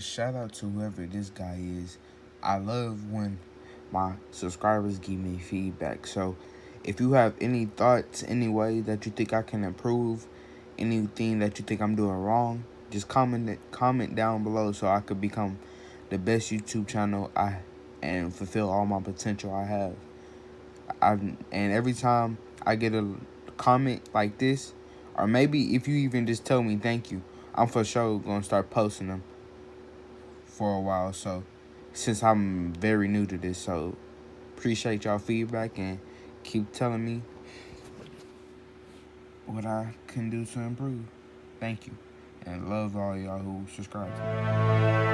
Shout out to whoever this guy is. I love when my subscribers give me feedback. So if you have any thoughts, any way that you think I can improve, anything that you think I'm doing wrong, just comment down below so I could become the best YouTube channel and fulfill all my potential I have. And every time I get a comment like this, or maybe if you even just tell me thank you, I'm for sure gonna start posting them for a while. So since I'm very new to this, so appreciate y'all feedback and keep telling me what I can do to improve. Thank you. And love all y'all who subscribe to me.